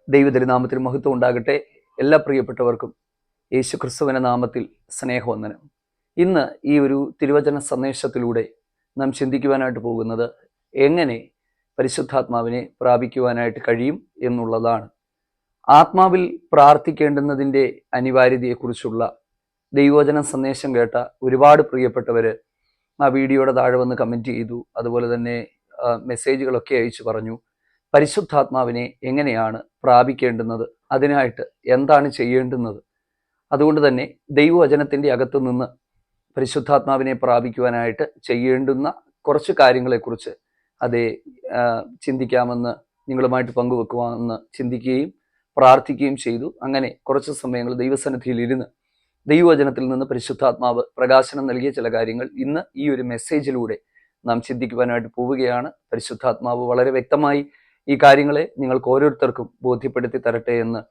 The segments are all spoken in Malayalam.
ദൈവതിരുനാമത്തിന് മഹത്വം ഉണ്ടാകട്ടെ. എല്ലാ പ്രിയപ്പെട്ടവർക്കും യേശു ക്രിസ്തുവിൻ്റെ നാമത്തിൽ സ്നേഹവന്ദനം. ഇന്ന് ഈ ഒരു തിരുവചന സന്ദേശത്തിലൂടെ നാം ചിന്തിക്കുവാനായിട്ട് പോകുന്നത് എങ്ങനെ പരിശുദ്ധാത്മാവിനെ പ്രാപിക്കുവാനായിട്ട് കഴിയും എന്നുള്ളതാണ്. ആത്മാവിൽ പ്രാർത്ഥിക്കേണ്ടുന്നതിൻ്റെ അനിവാര്യതയെക്കുറിച്ചുള്ള ദൈവവചന സന്ദേശം കേട്ട ഒരുപാട് പ്രിയപ്പെട്ടവർ ആ വീഡിയോയുടെ താഴെ വന്ന് കമൻറ്റ് ചെയ്തു. അതുപോലെ തന്നെ മെസ്സേജുകളൊക്കെ അയച്ചു പറഞ്ഞു പരിശുദ്ധാത്മാവിനെ എങ്ങനെയാണ് പ്രാപിക്കേണ്ടുന്നത്, അതിനായിട്ട് എന്താണ് ചെയ്യേണ്ടുന്നത്. അതുകൊണ്ട് തന്നെ ദൈവവചനത്തിൻ്റെ അകത്തു നിന്ന് പരിശുദ്ധാത്മാവിനെ പ്രാപിക്കുവാനായിട്ട് ചെയ്യേണ്ടുന്ന കുറച്ച് കാര്യങ്ങളെക്കുറിച്ച് ചിന്തിക്കാമെന്ന് നിങ്ങളുമായിട്ട് പങ്കുവെക്കുവാമെന്ന് ചിന്തിക്കുകയും പ്രാർത്ഥിക്കുകയും ചെയ്തു. അങ്ങനെ കുറച്ച് സമയങ്ങൾ ദൈവസന്നിധിയിൽ ഇരുന്ന് ദൈവവചനത്തിൽ നിന്ന് പരിശുദ്ധാത്മാവ് പ്രകാശനം നൽകിയ ചില കാര്യങ്ങൾ ഇന്ന് ഈ ഒരു മെസ്സേജിലൂടെ നാം ചിന്തിക്കുവാനായിട്ട് പോവുകയാണ്. പരിശുദ്ധാത്മാവ് വളരെ വ്യക്തമായി ഈ കാര്യങ്ങളെ നിങ്ങൾക്ക് ഓരോരുത്തർക്കും ബോധ്യപ്പെടുത്തി തരട്ടെ എന്ന്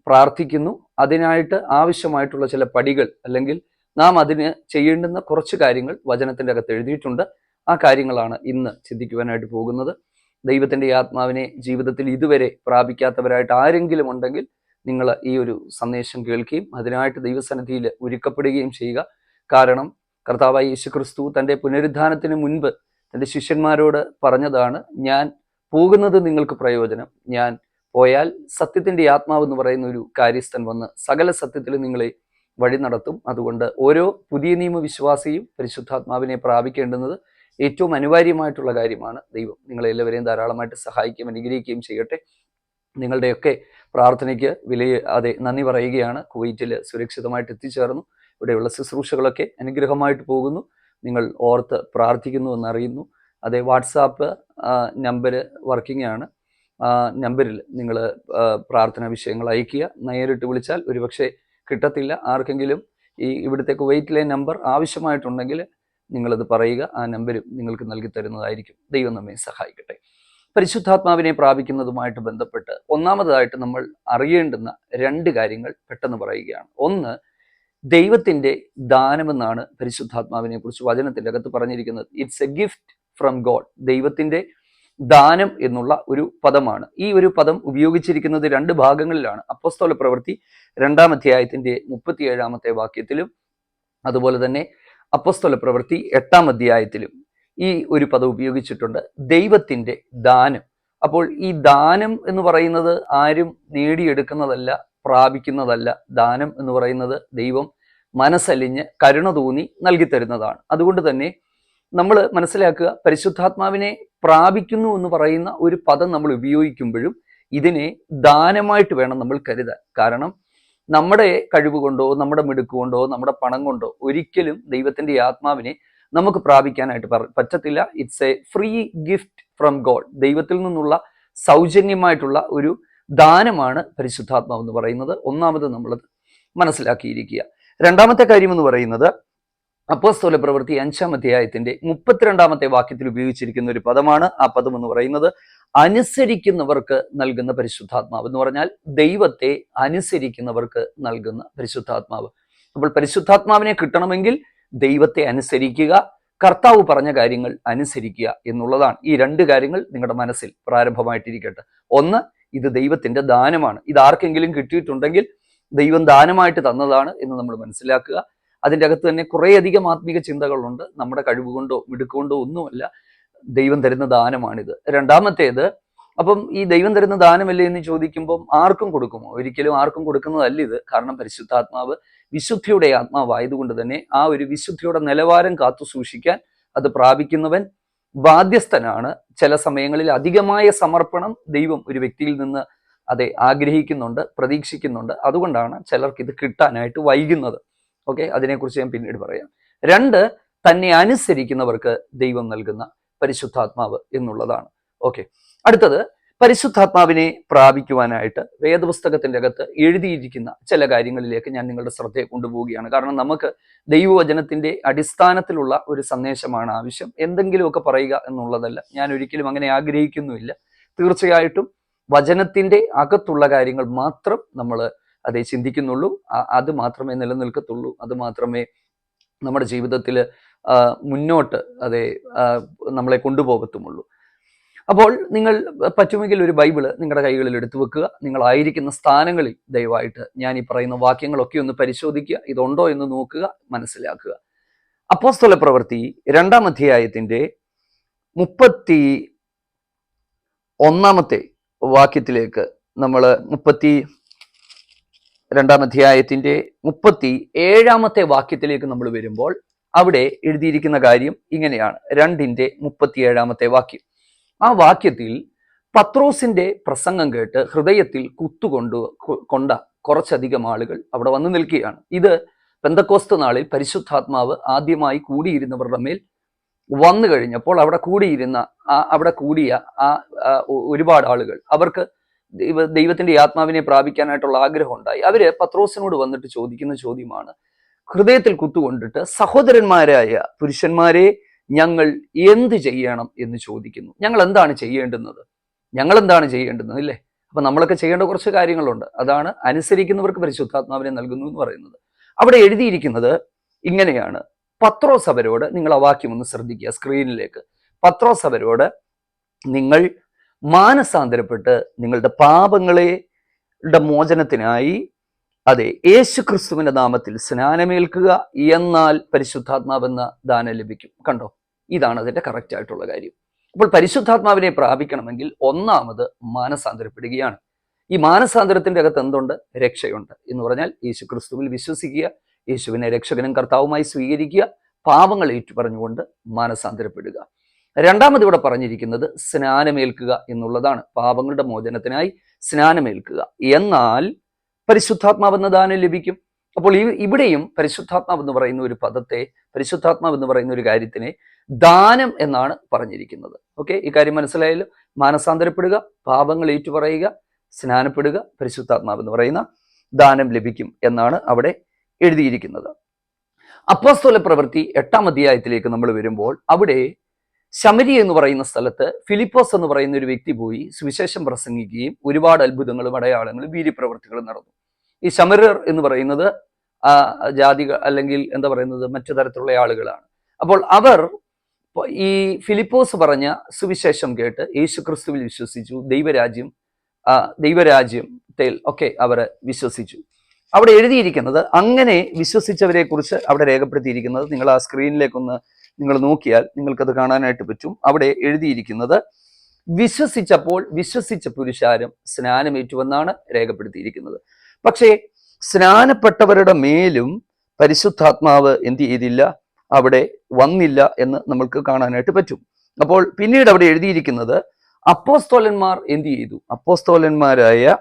പ്രാർത്ഥിക്കുന്നു. അതിനായിട്ട് ആവശ്യമായിട്ടുള്ള ചില പടികൾ അല്ലെങ്കിൽ നാം അതിന് ചെയ്യേണ്ടുന്ന കുറച്ച് കാര്യങ്ങൾ വചനത്തിൻ്റെ അകത്ത് എഴുതിയിട്ടുണ്ട്. ആ കാര്യങ്ങളാണ് ഇന്ന് ചിന്തിക്കുവാനായിട്ട് പോകുന്നത്. ദൈവത്തിൻ്റെ ആത്മാവിനെ ജീവിതത്തിൽ ഇതുവരെ പ്രാപിക്കാത്തവരായിട്ട് ആരെങ്കിലും ഉണ്ടെങ്കിൽ നിങ്ങൾ ഈ ഒരു സന്ദേശം കേൾക്കുകയും അതിനായിട്ട് ദൈവസന്നിധിയിൽ ഒരുക്കപ്പെടുകയും ചെയ്യുക. കാരണം കർത്താവായ യേശു ക്രിസ്തു തൻ്റെ പുനരുദ്ധാനത്തിന് മുൻപ് തൻ്റെ ശിഷ്യന്മാരോട് പറഞ്ഞതാണ്, ഞാൻ പോകുന്നത് നിങ്ങൾക്ക് പ്രയോജനം, ഞാൻ പോയാൽ സത്യത്തിൻ്റെ ആത്മാവ് എന്ന് പറയുന്ന ഒരു കാര്യസ്ഥൻ വന്ന് സകല സത്യത്തിലും നിങ്ങളെ വഴി നടത്തും. അതുകൊണ്ട് ഓരോ പുതിയ നിയമ വിശ്വാസിയും പരിശുദ്ധാത്മാവിനെ പ്രാപിക്കേണ്ടുന്നത് ഏറ്റവും അനിവാര്യമായിട്ടുള്ള കാര്യമാണ്. ദൈവം നിങ്ങളെല്ലാവരെയും ധാരാളമായിട്ട് സഹായിക്കുകയും അനുഗ്രഹിക്കുകയും ചെയ്യട്ടെ. നിങ്ങളുടെയൊക്കെ പ്രാർത്ഥനയ്ക്ക് നന്ദി പറയുകയാണ്. കുവൈറ്റിൽ സുരക്ഷിതമായിട്ട് എത്തിച്ചേർന്നു. ഇവിടെയുള്ള ശുശ്രൂഷകളൊക്കെ അനുഗ്രഹമായിട്ട് പോകുന്നു. നിങ്ങൾ ഓർത്ത് പ്രാർത്ഥിക്കുന്നു എന്നറിയുന്നു. വാട്സാപ്പ് നമ്പർ വർക്കിംഗ് ആണ്. നമ്പറിൽ നിങ്ങൾ പ്രാർത്ഥനാ വിഷയങ്ങൾ അയക്കുക. നേരിട്ട് വിളിച്ചാൽ ഒരുപക്ഷെ കിട്ടത്തില്ല. ആർക്കെങ്കിലും ഇവിടുത്തെ കുവൈറ്റിലെ നമ്പർ ആവശ്യമായിട്ടുണ്ടെങ്കിൽ നിങ്ങളത് പറയുക. ആ നമ്പരും നിങ്ങൾക്ക് നൽകി തരുന്നതായിരിക്കും. ദൈവം നമ്മെ സഹായിക്കട്ടെ. പരിശുദ്ധാത്മാവിനെ പ്രാപിക്കുന്നതുമായിട്ട് ബന്ധപ്പെട്ട് ഒന്നാമതായിട്ട് നമ്മൾ അറിയേണ്ടുന്ന രണ്ട് കാര്യങ്ങൾ പെട്ടെന്ന് പറയുകയാണ്. ഒന്ന്, ദൈവത്തിൻ്റെ ദാനമെന്നാണ് പരിശുദ്ധാത്മാവിനെ കുറിച്ച് വചനത്തിൻ്റെ അകത്ത് പറഞ്ഞിരിക്കുന്നത്. It's A gift from God. ദൈവത്തിൻ്റെ ദാനം എന്നുള്ള ഒരു പദമാണ്. ഈ ഒരു പദം ഉപയോഗിച്ചിരിക്കുന്നത് രണ്ട് ഭാഗങ്ങളിലാണ്. അപ്പോസ്തല പ്രവൃത്തി 2-ാം അധ്യായത്തിന്റെ 37-ാമത്തെ വാക്യത്തിലും അതുപോലെ തന്നെ അപ്പോസ്തല പ്രവൃത്തി 8-ാം അധ്യായത്തിലും ഈ ഒരു പദം ഉപയോഗിച്ചിട്ടുണ്ട്, ദൈവത്തിൻ്റെ ദാനം. അപ്പോൾ ഈ ദാനം എന്ന് പറയുന്നത് ആരും നേടിയെടുക്കുന്നതല്ല, പ്രാപിക്കുന്നതല്ല. ദാനം എന്ന് പറയുന്നത് ദൈവം മനസ്സലിഞ്ഞ് കരുണ തോന്നി നൽകി തരുന്നതാണ്. അതുകൊണ്ട് തന്നെ നമ്മൾ മനസ്സിലാക്കുക, പരിശുദ്ധാത്മാവിനെ പ്രാപിക്കുന്നു എന്ന് പറയുന്ന ഒരു പദം നമ്മൾ ഉപയോഗിക്കുമ്പോഴും ഇതിനെ ദാനമായിട്ട് വേണം നമ്മൾ കരുതാൻ. കാരണം നമ്മുടെ കഴിവ് കൊണ്ടോ നമ്മുടെ മിടുക്ക് കൊണ്ടോ നമ്മുടെ പണം കൊണ്ടോ ഒരിക്കലും ദൈവത്തിൻ്റെ ആത്മാവിനെ നമുക്ക് പ്രാപിക്കാനായിട്ട് പറ്റത്തില്ല. It's A free gift from God. ദൈവത്തിൽ നിന്നുള്ള സൗജന്യമായിട്ടുള്ള ഒരു ദാനമാണ് പരിശുദ്ധാത്മാവ് എന്ന് പറയുന്നത്. ഒന്നാമത് നമ്മളത് മനസ്സിലാക്കിയിരിക്കുക. രണ്ടാമത്തെ കാര്യം എന്ന് പറയുന്നത് അപ്പോസ്തല പ്രവൃത്തി 5-ാം അധ്യായത്തിന്റെ 32-ാമത്തെ വാക്യത്തിൽ ഉപയോഗിച്ചിരിക്കുന്ന ഒരു പദമാണ്. ആ പദം എന്ന് പറയുന്നത് അനുസരിക്കുന്നവർക്ക് നൽകുന്ന പരിശുദ്ധാത്മാവ് എന്ന് പറഞ്ഞാൽ ദൈവത്തെ അനുസരിക്കുന്നവർക്ക് നൽകുന്ന പരിശുദ്ധാത്മാവ്. അപ്പോൾ പരിശുദ്ധാത്മാവിനെ കിട്ടണമെങ്കിൽ ദൈവത്തെ അനുസരിക്കുക, കർത്താവ് പറഞ്ഞ കാര്യങ്ങൾ അനുസരിക്കുക എന്നുള്ളതാണ്. ഈ രണ്ട് കാര്യങ്ങൾ നിങ്ങളുടെ മനസ്സിൽ പ്രാരംഭമായിട്ടിരിക്കട്ടെ. ഒന്ന്, ഇത് ദൈവത്തിന്റെ ദാനമാണ്. ഇത് ആർക്കെങ്കിലും കിട്ടിയിട്ടുണ്ടെങ്കിൽ ദൈവം ദാനമായിട്ട് തന്നതാണ് എന്ന് നമ്മൾ മനസ്സിലാക്കുക. അതിൻ്റെ അകത്ത് തന്നെ കുറേയധികം ആത്മീക ചിന്തകളുണ്ട്. നമ്മുടെ കഴിവുകൊണ്ടോ മിടുക്കൊണ്ടോ ഒന്നുമല്ല, ദൈവം തരുന്ന ദാനമാണിത്. രണ്ടാമത്തേത്, അപ്പം ഈ ദൈവം തരുന്ന ദാനമല്ലേ എന്ന് ചോദിക്കുമ്പം ആർക്കും കൊടുക്കുമോ? ഒരിക്കലും ആർക്കും കൊടുക്കുന്നതല്ല ഇത്. കാരണം പരിശുദ്ധാത്മാവ് വിശുദ്ധിയുടെ ആത്മാവായതുകൊണ്ട് തന്നെ ആ ഒരു വിശുദ്ധിയുടെ നിലവാരം കാത്തു സൂക്ഷിക്കാൻ അത് പ്രാപിക്കുന്നവൻ ബാധ്യസ്ഥനാണ്. ചില സമയങ്ങളിൽ അധികമായ സമർപ്പണം ദൈവം ഒരു വ്യക്തിയിൽ നിന്ന് ആഗ്രഹിക്കുന്നുണ്ട്, പ്രതീക്ഷിക്കുന്നുണ്ട്. അതുകൊണ്ടാണ് ചിലർക്ക് ഇത് കിട്ടാനായിട്ട് വൈകുന്നത്. ഓക്കെ, അതിനെക്കുറിച്ച് ഞാൻ പിന്നീട് പറയാം. രണ്ട്, തന്നെ അനുസരിക്കുന്നവർക്ക് ദൈവം നൽകുന്ന പരിശുദ്ധാത്മാവ് എന്നുള്ളതാണ്. ഓക്കെ, അടുത്തത് പരിശുദ്ധാത്മാവിനെ പ്രാപിക്കുവാനായിട്ട് വേദപുസ്തകത്തിന്റെ അകത്ത് എഴുതിയിരിക്കുന്ന ചില കാര്യങ്ങളിലേക്ക് ഞാൻ നിങ്ങളുടെ ശ്രദ്ധയെ കൊണ്ടുപോവുകയാണ്. കാരണം നമുക്ക് ദൈവവചനത്തിന്റെ അടിസ്ഥാനത്തിലുള്ള ഒരു സന്ദേശമാണ് ആവശ്യം. എന്തെങ്കിലുമൊക്കെ പറയുക എന്നുള്ളതല്ല. ഞാൻ ഒരിക്കലും അങ്ങനെ ആഗ്രഹിക്കുന്നുമില്ല. തീർച്ചയായിട്ടും വചനത്തിന്റെ അകത്തുള്ള കാര്യങ്ങൾ മാത്രം നമ്മൾ ചിന്തിക്കുന്നുള്ളൂ. അത് മാത്രമേ നിലനിൽക്കത്തുള്ളൂ. അത് മാത്രമേ നമ്മുടെ ജീവിതത്തിൽ മുന്നോട്ട് നമ്മളെ കൊണ്ടുപോകത്തുമുള്ളൂ. അപ്പോൾ നിങ്ങൾ പറ്റുമെങ്കിൽ ഒരു ബൈബിള് നിങ്ങളുടെ കൈകളിൽ എടുത്തു വെക്കുക. നിങ്ങളായിരിക്കുന്ന സ്ഥാനങ്ങളിൽ ദയവായിട്ട് ഞാൻ ഈ പറയുന്ന വാക്യങ്ങളൊക്കെ ഒന്ന് പരിശോധിക്കുക, ഇതുണ്ടോ എന്ന് നോക്കുക, മനസ്സിലാക്കുക. അപ്പോസ്തല പ്രവൃത്തി 2-ാം അധ്യായത്തിന്റെ 31-ാമത്തെ വാക്യത്തിലേക്ക് നമ്മൾ 32-ാം അധ്യായത്തിന്റെ 37-ാമത്തെ വാക്യത്തിലേക്ക് നമ്മൾ വരുമ്പോൾ അവിടെ എഴുതിയിരിക്കുന്ന കാര്യം ഇങ്ങനെയാണ്. 2-ന്റെ-37-ാമത്തെ വാക്യം. ആ വാക്യത്തിൽ പത്രോസിന്റെ പ്രസംഗം കേട്ട് ഹൃദയത്തിൽ കൊണ്ട കുറച്ചധികം ആളുകൾ അവിടെ വന്നു നിൽക്കുകയാണ്. ഇത് പെന്തക്കോസ്ത് നാളിൽ പരിശുദ്ധാത്മാവ് ആദ്യമായി കൂടിയിരുന്നവരുടെ മേൽ വന്നു കഴിഞ്ഞപ്പോൾ അവിടെ കൂടിയ ഒരുപാട് ആളുകൾ, അവർക്ക് ദൈവത്തിന്റെ ആത്മാവിനെ പ്രാപിക്കാനായിട്ടുള്ള ആഗ്രഹം ഉണ്ടായി. അവര് പത്രോസിനോട് വന്നിട്ട് ചോദിക്കുന്ന ചോദ്യമാണ്, ഹൃദയത്തിൽ കുത്തുകൊണ്ടിട്ട്, സഹോദരന്മാരായ പുരുഷന്മാരെ, ഞങ്ങൾ എന്ത് ചെയ്യണം എന്ന് ചോദിക്കുന്നു. ഞങ്ങൾ എന്താണ് ചെയ്യേണ്ടുന്നത് അല്ലേ? അപ്പൊ നമ്മളൊക്കെ ചെയ്യേണ്ട കുറച്ച് കാര്യങ്ങളുണ്ട്. അതാണ് അനുസരിക്കുന്നവർക്ക് പരിശുദ്ധാത്മാവിനെ നൽകുന്നു എന്ന് പറയുന്നത്. അവിടെ എഴുതിയിരിക്കുന്നത് ഇങ്ങനെയാണ്. പത്രോസ് അവരോട്, നിങ്ങൾ ആ വാക്യം ഒന്ന് ശ്രദ്ധിക്കുക സ്ക്രീനിലേക്ക്. പത്രോസ് അവരോട്, നിങ്ങൾ മാനസാന്തരപ്പെട്ട് നിങ്ങളുടെ പാപങ്ങളുടെ മോചനത്തിനായി യേശു ക്രിസ്തുവിന്റെ നാമത്തിൽ സ്നാനമേൽക്കുക, എന്നാൽ പരിശുദ്ധാത്മാവെന്ന ദാനം ലഭിക്കും. കണ്ടോ, ഇതാണ് അതിന്റെ കറക്റ്റ് ആയിട്ടുള്ള കാര്യം. അപ്പോൾ പരിശുദ്ധാത്മാവിനെ പ്രാപിക്കണമെങ്കിൽ ഒന്നാമത് മാനസാന്തരപ്പെടുകയാണ്. ഈ മാനസാന്തരത്തിന്റെ അകത്ത് എന്തുണ്ട്? രക്ഷയുണ്ട്. എന്ന് പറഞ്ഞാൽ യേശു ക്രിസ്തുവിൽ വിശ്വസിക്കുക, യേശുവിനെ രക്ഷകനും കർത്താവുമായി സ്വീകരിക്കുക, പാപങ്ങൾ ഏറ്റുപറഞ്ഞുകൊണ്ട് മാനസാന്തരപ്പെടുക. രണ്ടാമത് ഇവിടെ പറഞ്ഞിരിക്കുന്നത് സ്നാനമേൽക്കുക എന്നുള്ളതാണ്. പാപങ്ങളുടെ മോചനത്തിനായി സ്നാനമേൽക്കുക, എന്നാൽ പരിശുദ്ധാത്മാവെന്ന ദാനം ലഭിക്കും. അപ്പോൾ ഇവിടെയും പരിശുദ്ധാത്മാവ് എന്ന് പറയുന്ന ഒരു പദത്തെ, പരിശുദ്ധാത്മാവ് എന്ന് പറയുന്ന ഒരു കാര്യത്തിനെ ദാനം എന്നാണ് പറഞ്ഞിരിക്കുന്നത്. ഓക്കെ, ഈ കാര്യം മനസ്സിലായല്ലോ. മാനസാന്തരപ്പെടുക, പാപങ്ങൾ ഏറ്റുപറയുക, സ്നാനപ്പെടുക, പരിശുദ്ധാത്മാവ് എന്ന് പറയുന്ന ദാനം ലഭിക്കും എന്നാണ് അവിടെ എഴുതിയിരിക്കുന്നത്. അപ്പോസ്തല പ്രവൃത്തി 8-ാം അധ്യായത്തിലേക്ക് നമ്മൾ വരുമ്പോൾ അവിടെ ശമരി എന്ന് പറയുന്ന സ്ഥലത്ത് ഫിലിപ്പോസ് എന്ന് പറയുന്ന ഒരു വ്യക്തി പോയി സുവിശേഷം പ്രസംഗിക്കുകയും ഒരുപാട് അത്ഭുതങ്ങളും അടയാളങ്ങളും വീര്യപ്രവൃത്തികളും നടന്നു. ഈ ശമര്യർ എന്ന് പറയുന്നത് ജാതികൾ അല്ലെങ്കിൽ എന്താ പറയുന്നത് മറ്റു തരത്തിലുള്ള ആളുകളാണ്. അപ്പോൾ അവർ ഈ ഫിലിപ്പോസ് പറഞ്ഞ സുവിശേഷം കേട്ട് യേശു ക്രിസ്തുവിൽ വിശ്വസിച്ചു, ദൈവരാജ്യത്തിൽ ഒക്കെ അവർ വിശ്വസിച്ചു. അവിടെ എഴുതിയിരിക്കുന്നത്, അങ്ങനെ വിശ്വസിച്ചവരെ കുറിച്ച് അവിടെ രേഖപ്പെടുത്തിയിരിക്കുന്നത് നിങ്ങൾ ആ സ്ക്രീനിലേക്കൊന്ന് നിങ്ങൾ നോക്കിയാൽ നിങ്ങൾക്കത് കാണാനായിട്ട് പറ്റും. അവിടെ എഴുതിയിരിക്കുന്നത്, വിശ്വസിച്ച പുരുഷാരം സ്നാനമേറ്റുവെന്നാണ് രേഖപ്പെടുത്തിയിരിക്കുന്നത്. പക്ഷേ സ്നാനപ്പെട്ടവരുടെ മേലും പരിശുദ്ധാത്മാവ് എന്ത് ചെയ്തില്ല, അവിടെ വന്നില്ല എന്ന് നമ്മൾക്ക് കാണാനായിട്ട് പറ്റും. അപ്പോൾ പിന്നീട് അവിടെ എഴുതിയിരിക്കുന്നത്, അപ്പോസ്തോലന്മാർ എന്ത് ചെയ്തു? അപ്പോസ്തോലന്മാരായ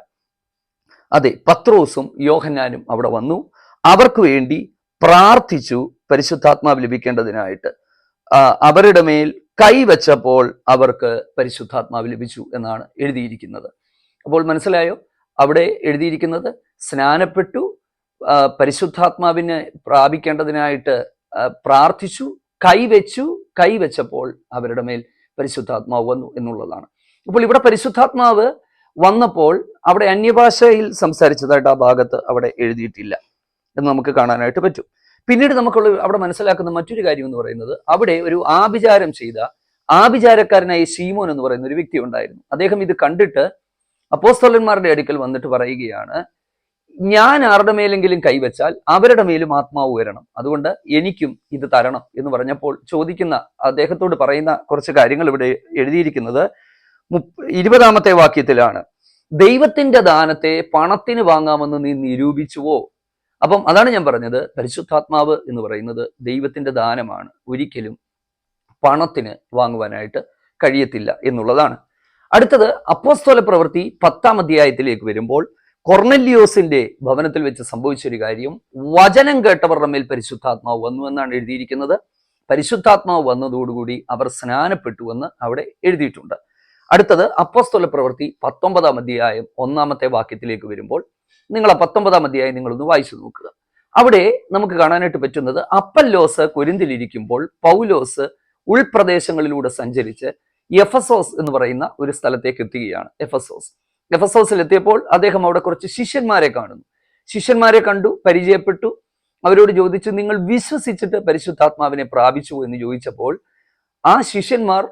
പത്രോസും യോഹന്നാനും അവിടെ വന്നു, അവർക്ക് വേണ്ടി പ്രാർത്ഥിച്ചു പരിശുദ്ധാത്മാവ് ലഭിക്കേണ്ടതിനായിട്ട്. അവരുടെ മേൽ കൈവച്ചപ്പോൾ അവർക്ക് പരിശുദ്ധാത്മാവ് ലഭിച്ചു എന്നാണ് എഴുതിയിരിക്കുന്നത്. അപ്പോൾ മനസ്സിലായോ? അവിടെ എഴുതിയിരിക്കുന്നത് സ്നാനപ്പെട്ടു, പരിശുദ്ധാത്മാവിനെ പ്രാപിക്കേണ്ടതിനായിട്ട് പ്രാർത്ഥിച്ചു, കൈവച്ചപ്പോൾ അവരുടെ മേൽ പരിശുദ്ധാത്മാവ് വന്നു എന്നുള്ളതാണ്. അപ്പോൾ ഇവിടെ പരിശുദ്ധാത്മാവ് വന്നപ്പോൾ അവിടെ അന്യഭാഷയിൽ സംസാരിച്ചതായിട്ട് ആ ഭാഗത്ത് അവിടെ എഴുതിയിട്ടില്ല എന്ന് നമുക്ക് കാണാനായിട്ട് പറ്റും. പിന്നീട് നമുക്കുള്ള അവിടെ മനസ്സിലാക്കുന്ന മറ്റൊരു കാര്യം എന്ന് പറയുന്നത്, അവിടെ ഒരു ആഭിചാരം ചെയ്ത ആഭിചാരക്കാരനായ ശീമോൻ എന്ന് പറയുന്ന ഒരു വ്യക്തി ഉണ്ടായിരുന്നു. അദ്ദേഹം ഇത് കണ്ടിട്ട് അപ്പോസ്തലന്മാരുടെ അടുക്കൽ വന്നിട്ട് പറയുകയാണ്, ഞാൻ ആരുടെ മേലെങ്കിലും കൈവച്ചാൽ അവരുടെ മേലും ആത്മാവ് ഉയരണം, അതുകൊണ്ട് എനിക്കും ഇത് തരണം എന്ന് പറഞ്ഞപ്പോൾ അദ്ദേഹത്തോട് പറയുന്ന കുറച്ച് കാര്യങ്ങൾ ഇവിടെ എഴുതിയിരിക്കുന്നത് 20-ാമത്തെ വാക്യത്തിലാണ്. ദൈവത്തിന്റെ ദാനത്തെ പണത്തിന് വാങ്ങാമെന്ന് നീ നിരൂപിച്ചുവോ? അപ്പം അതാണ് ഞാൻ പറഞ്ഞത്, പരിശുദ്ധാത്മാവ് എന്ന് പറയുന്നത് ദൈവത്തിന്റെ ദാനമാണ്, ഒരിക്കലും പണത്തിന് വാങ്ങുവാനായിട്ട് കഴിയത്തില്ല എന്നുള്ളതാണ്. അടുത്തത് അപ്പോസ്തല പ്രവൃത്തി 10-ാം അധ്യായത്തിലേക്ക് വരുമ്പോൾ കൊർനെല്യോസിന്റെ ഭവനത്തിൽ വെച്ച് സംഭവിച്ചൊരു കാര്യം, വചനം കേട്ടവരുടെ മേൽ പരിശുദ്ധാത്മാവ് വന്നു എന്നാണ് എഴുതിയിരിക്കുന്നത്. പരിശുദ്ധാത്മാവ് വന്നതോടുകൂടി അവർ സ്നാനപ്പെട്ടുവെന്ന് അവിടെ എഴുതിയിട്ടുണ്ട്. അടുത്തത് അപ്പോസ്തല പ്രവൃത്തി 19-ാം അധ്യായം 1-ാമത്തെ വാക്യത്തിലേക്ക് വരുമ്പോൾ നിങ്ങൾ ആ 19-ാം അധ്യായം നിങ്ങളൊന്ന് വായിച്ചു നോക്കുക. അവിടെ നമുക്ക് കാണാനായിട്ട് പറ്റുന്നത്, അപ്പല്ലോസ് കൊരിന്തിലിരിക്കുമ്പോൾ പൗലോസ് ഉൾപ്രദേശങ്ങളിലൂടെ സഞ്ചരിച്ച് എഫസോസ് എന്ന് പറയുന്ന ഒരു സ്ഥലത്തേക്ക് എത്തുകയാണ്. എഫസോസിൽ എത്തിയപ്പോൾ അദ്ദേഹം അവിടെ കുറച്ച് ശിഷ്യന്മാരെ കാണുന്നു. ശിഷ്യന്മാരെ കണ്ടു, പരിചയപ്പെട്ടു, അവരോട് ചോദിച്ചു, നിങ്ങൾ വിശ്വസിച്ചിട്ട് പരിശുദ്ധാത്മാവിനെ പ്രാപിച്ചു എന്ന് ചോദിച്ചപ്പോൾ ആ ശിഷ്യന്മാർ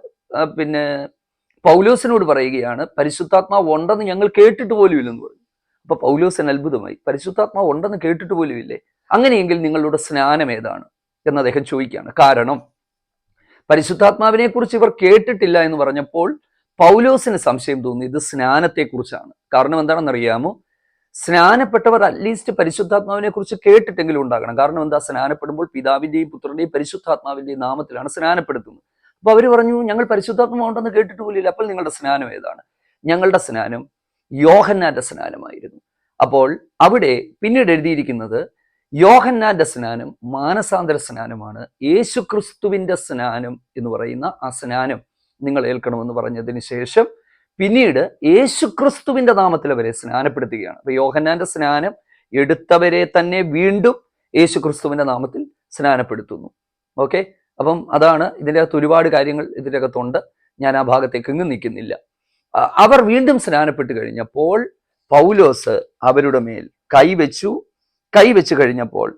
പൗലോസിനോട് പറയുകയാണ്, പരിശുദ്ധാത്മാവ് ഉണ്ടെന്ന് ഞങ്ങൾ കേട്ടിട്ട് പോലും ഇല്ലെന്ന് പറഞ്ഞു. അപ്പൊ പൗലോസിന് അത്ഭുതമായി. പരിശുദ്ധാത്മാവ് ഉണ്ടെന്ന് കേട്ടിട്ട് പോലും ഇല്ലേ? അങ്ങനെയെങ്കിൽ നിങ്ങളുടെ സ്നാനം ഏതാണ് എന്ന് അദ്ദേഹം ചോദിക്കുകയാണ്. കാരണം പരിശുദ്ധാത്മാവിനെ കുറിച്ച് ഇവർ കേട്ടിട്ടില്ല എന്ന് പറഞ്ഞപ്പോൾ പൗലോസിന് സംശയം തോന്നി, ഇത് സ്നാനത്തെക്കുറിച്ചാണ്. കാരണം എന്താണെന്നറിയാമോ? സ്നാനപ്പെട്ടവർ അറ്റ്ലീസ്റ്റ് പരിശുദ്ധാത്മാവിനെ കുറിച്ച് കേട്ടിട്ടെങ്കിലും ഉണ്ടാകണം. കാരണം എന്താ? സ്നാനപ്പെടുമ്പോൾ പിതാവിന്റെയും പുത്രന്റെയും പരിശുദ്ധാത്മാവിന്റെയും നാമത്തിലാണ് സ്നാനപ്പെടുത്തുന്നത്. അപ്പൊ അവർ പറഞ്ഞു, ഞങ്ങൾ പരിശുദ്ധാത്മാവ് ഉണ്ടെന്ന് കേട്ടിട്ട് പോലില്ല. അപ്പോൾ നിങ്ങളുടെ സ്നാനം ഏതാണ്? ഞങ്ങളുടെ സ്നാനം യോഹന്നാന്റെ സ്നാനമായിരുന്നു. അപ്പോൾ അവിടെ പിന്നീട് എഴുതിയിരിക്കുന്നത്, യോഹന്നാന്റെ സ്നാനം മാനസാന്തര സ്നാനമാണ്, യേശുക്രിസ്തുവിന്റെ സ്നാനം എന്ന് പറയുന്ന ആ സ്നാനം നിങ്ങൾ ഏൽക്കണമെന്ന് പറഞ്ഞതിന് ശേഷം പിന്നീട് യേശുക്രിസ്തുവിന്റെ നാമത്തിൽ അവരെ സ്നാനപ്പെടുത്തുകയാണ്. അപ്പൊ യോഹന്നാന്റെ സ്നാനം എടുത്തവരെ തന്നെ വീണ്ടും യേശുക്രിസ്തുവിന്റെ നാമത്തിൽ സ്നാനപ്പെടുത്തുന്നു. ഓക്കെ, അപ്പം അതാണ് ഇതിൻ്റെ അകത്ത് ഒരുപാട് കാര്യങ്ങൾ ഇതിൻ്റെ അകത്തുണ്ട്. ഞാൻ ആ ഭാഗത്തേക്ക് എങ്ങും നിൽക്കുന്നില്ല. അവർ വീണ്ടും സ്നാനപ്പെട്ട് കഴിഞ്ഞപ്പോൾ പൗലോസ് അവരുടെ മേൽ കൈവച്ചു കഴിഞ്ഞപ്പോൾ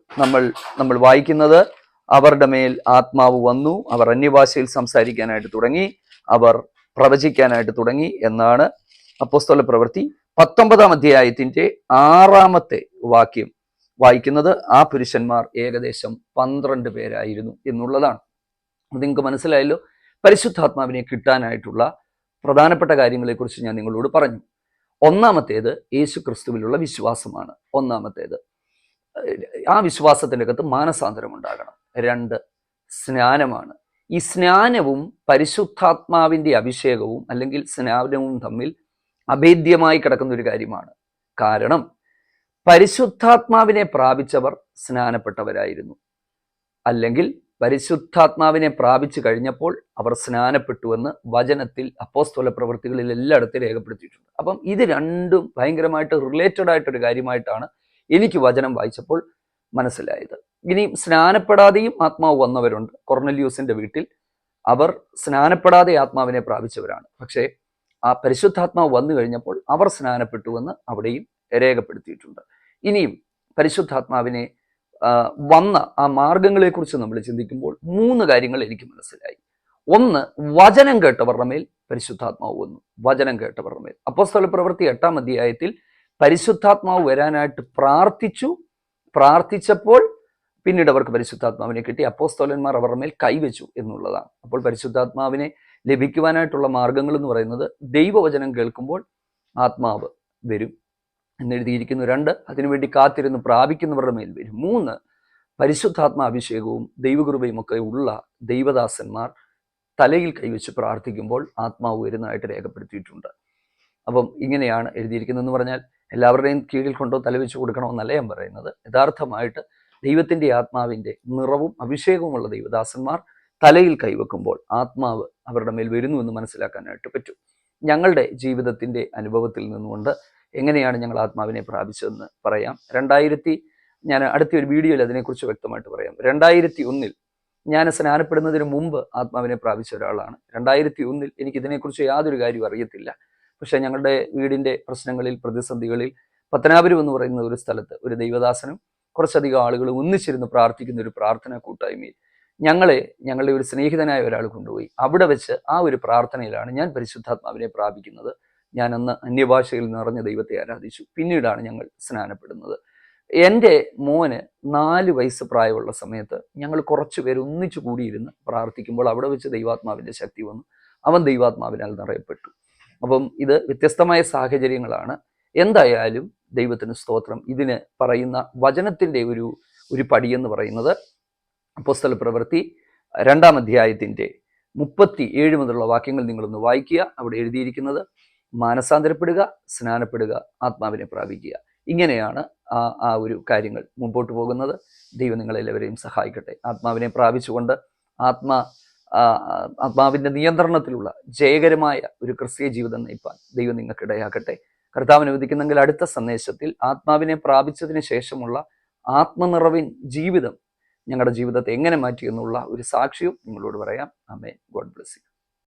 നമ്മൾ വായിക്കുന്നത്, അവരുടെ മേൽ ആത്മാവ് വന്നു, അവർ അന്യഭാഷയിൽ സംസാരിക്കാനായിട്ട് തുടങ്ങി, അവർ പ്രവചിക്കാനായിട്ട് തുടങ്ങി എന്നാണ് അപ്പോസ്തല പ്രവൃത്തി 19-ാം അധ്യായത്തിന്റെ 6-ാമത്തെ വാക്യം വായിക്കുന്നത്. ആ പുരുഷന്മാർ ഏകദേശം 12 പേരായിരുന്നു എന്നുള്ളതാണ്. നിങ്ങൾക്ക് മനസ്സിലായല്ലോ. പരിശുദ്ധാത്മാവിനെ കിട്ടാനായിട്ടുള്ള പ്രധാനപ്പെട്ട കാര്യങ്ങളെക്കുറിച്ച് ഞാൻ നിങ്ങളോട് പറഞ്ഞു. ഒന്നാമത്തേത് യേശു ക്രിസ്തുവിലുള്ള വിശ്വാസമാണ്. ഒന്നാമത്തേത് ആ വിശ്വാസത്തിൻ്റെ അകത്ത് മാനസാന്തരം ഉണ്ടാകണം. 2 സ്നാനമാണ്. ഈ സ്നാനവും പരിശുദ്ധാത്മാവിൻ്റെ അഭിഷേകവും അല്ലെങ്കിൽ സ്നാനവും തമ്മിൽ അഭേദ്യമായി കിടക്കുന്ന ഒരു കാര്യമാണ്. കാരണം പരിശുദ്ധാത്മാവിനെ പ്രാപിച്ചവർ സ്നാനപ്പെട്ടവരായിരുന്നു, അല്ലെങ്കിൽ പരിശുദ്ധാത്മാവിനെ പ്രാപിച്ചു കഴിഞ്ഞപ്പോൾ അവർ സ്നാനപ്പെട്ടുവെന്ന് വചനത്തിൽ അപ്പോസ്തല പ്രവൃത്തികളിൽ എല്ലായിടത്തും രേഖപ്പെടുത്തിയിട്ടുണ്ട്. അപ്പം ഇത് രണ്ടും ഭയങ്കരമായിട്ട് റിലേറ്റഡ് ആയിട്ടൊരു കാര്യമായിട്ടാണ് എനിക്ക് വചനം വായിച്ചപ്പോൾ മനസ്സിലായത്. ഇനി സ്നാനപ്പെടാതെയും ആത്മാവ് വന്നവരുണ്ട്. കൊർന്നല്യൂസിന്റെ വീട്ടിൽ അവർ സ്നാനപ്പെടാതെ ആത്മാവിനെ പ്രാപിച്ചവരാണ്. പക്ഷേ ആ പരിശുദ്ധാത്മാവ് വന്നു കഴിഞ്ഞപ്പോൾ അവർ സ്നാനപ്പെട്ടുവെന്ന് അവിടെയും രേഖപ്പെടുത്തിയിട്ടുണ്ട്. ഇനിയും പരിശുദ്ധാത്മാവിനെ വന്ന ആ മാർഗങ്ങളെക്കുറിച്ച് നമ്മൾ ചിന്തിക്കുമ്പോൾ 3 കാര്യങ്ങൾ എനിക്ക് മനസ്സിലായി. ഒന്ന്, വചനം കേട്ടവരുടെ മേൽ പരിശുദ്ധാത്മാവ് വന്നു. വചനം കേട്ടവരുടെ മേൽ അപ്പോസ്തല പ്രവൃത്തി 8-ാം അധ്യായത്തിൽ പരിശുദ്ധാത്മാവ് വരാനായിട്ട് പ്രാർത്ഥിച്ചപ്പോൾ പിന്നീട് അവർക്ക് പരിശുദ്ധാത്മാവിനെ കിട്ടി. അപ്പോസ്തലന്മാർ അവരുടെ മേൽ കൈവച്ചു എന്നുള്ളതാണ്. അപ്പോൾ പരിശുദ്ധാത്മാവിനെ ലഭിക്കുവാനായിട്ടുള്ള മാർഗങ്ങൾ എന്ന് പറയുന്നത് ദൈവവചനം കേൾക്കുമ്പോൾ ആത്മാവ് വരും എന്നെഴുതിയിരിക്കുന്നു. 2, അതിനുവേണ്ടി കാത്തിരുന്ന് പ്രാപിക്കുന്നവരുടെ മേൽ വരും. 3, പരിശുദ്ധാത്മാഭിഷേകവും ദൈവകൃപയും ഒക്കെ ഉള്ള ദൈവദാസന്മാർ തലയിൽ കൈവച്ച് പ്രാർത്ഥിക്കുമ്പോൾ ആത്മാവ് വരുന്നതായിട്ട് രേഖപ്പെടുത്തിയിട്ടുണ്ട്. അപ്പം ഇങ്ങനെയാണ് എഴുതിയിരിക്കുന്നതെന്ന് പറഞ്ഞാൽ എല്ലാവരുടെയും കീഴിൽ കൊണ്ടോ തലവെച്ച് കൊടുക്കണമെന്നല്ല ഞാൻ പറയുന്നത്. യഥാർത്ഥമായിട്ട് ദൈവത്തിൻ്റെ ആത്മാവിൻ്റെ നിറവും അഭിഷേകവുമുള്ള ദൈവദാസന്മാർ തലയിൽ കൈവെക്കുമ്പോൾ ആത്മാവ് അവരുടെ മേൽ വരുന്നു എന്ന് മനസ്സിലാക്കാനായിട്ട് പറ്റും. ഞങ്ങളുടെ ജീവിതത്തിൻ്റെ അനുഭവത്തിൽ നിന്നുകൊണ്ട് എങ്ങനെയാണ് ഞങ്ങൾ ആത്മാവിനെ പ്രാപിച്ചതെന്ന് പറയാം. ഞാൻ അടുത്ത ഒരു വീഡിയോയിൽ അതിനെക്കുറിച്ച് വ്യക്തമായിട്ട് പറയാം. 2001 ഞാൻ സ്നാനപ്പെടുന്നതിന് മുമ്പ് ആത്മാവിനെ പ്രാപിച്ച ഒരാളാണ്. 2001 എനിക്ക് ഇതിനെക്കുറിച്ച് യാതൊരു കാര്യവും അറിയത്തില്ല. പക്ഷേ ഞങ്ങളുടെ വീടിൻ്റെ പ്രശ്നങ്ങളിൽ, പ്രതിസന്ധികളിൽ പത്തനാപുരം എന്ന് പറയുന്ന ഒരു സ്ഥലത്ത് ഒരു ദൈവദാസനും കുറച്ചധികം ആളുകൾ ഒന്നിച്ചിരുന്ന് പ്രാർത്ഥിക്കുന്ന ഒരു പ്രാർത്ഥനാ കൂട്ടായ്മയിൽ ഞങ്ങളുടെ ഒരു സ്നേഹിതനായ ഒരാൾ കൊണ്ടുപോയി. അവിടെ വെച്ച് ആ ഒരു പ്രാർത്ഥനയിലാണ് ഞാൻ പരിശുദ്ധാത്മാവിനെ പ്രാപിക്കുന്നത്. ഞാൻ അന്ന് അന്യഭാഷയിൽ നിറഞ്ഞ ദൈവത്തെ ആരാധിച്ചു. പിന്നീടാണ് ഞങ്ങൾ സ്നാനപ്പെടുന്നത്. എൻ്റെ മോന് 4 വയസ്സ് പ്രായമുള്ള സമയത്ത് ഞങ്ങൾ കുറച്ച് പേര് ഒന്നിച്ചു കൂടിയിരുന്ന് പ്രാർത്ഥിക്കുമ്പോൾ അവിടെ വെച്ച് ദൈവാത്മാവിൻ്റെ ശക്തി വന്നു. അവൻ ദൈവാത്മാവിനാൽ നിറയപ്പെട്ടു. അപ്പം ഇത് വ്യത്യസ്തമായ സാഹചര്യങ്ങളാണ്. എന്തായാലും ദൈവത്തിന് സ്തോത്രം. ഇതിന് പറയുന്ന വചനത്തിൻ്റെ ഒരു പടിയെന്ന് പറയുന്നത് അപ്പോസ്തല പ്രവൃത്തി 2-ാം അധ്യായത്തിൻ്റെ 37 മുതലുള്ള വാക്യങ്ങൾ നിങ്ങളൊന്ന് വായിക്കുക. അവിടെ എഴുതിയിരിക്കുന്നത് മാനസാന്തരപ്പെടുക, സ്നാനപ്പെടുക, ആത്മാവിനെ പ്രാപിക്കുക. ഇങ്ങനെയാണ് ആ ഒരു കാര്യങ്ങൾ മുമ്പോട്ട് പോകുന്നത്. ദൈവം നിങ്ങളെല്ലാവരെയും സഹായിക്കട്ടെ. ആത്മാവിനെ പ്രാപിച്ചുകൊണ്ട് ആത്മാവിൻ്റെ നിയന്ത്രണത്തിലുള്ള ജയകരമായ ഒരു ക്രിസ്തീയ ജീവിതം നയിപ്പാൻ ദൈവം നിങ്ങൾക്കിടയാക്കട്ടെ. കർത്താവിനെ അനുവദിക്കുന്നെങ്കിൽ അടുത്ത സന്ദേശത്തിൽ ആത്മാവിനെ പ്രാപിച്ചതിന് ശേഷമുള്ള ആത്മനിറവിൻ ജീവിതം ഞങ്ങളുടെ ജീവിതത്തെ എങ്ങനെ മാറ്റി എന്നുള്ള ഒരു സാക്ഷ്യവും നിങ്ങളോട് പറയാം. ആമേൻ. God bless U.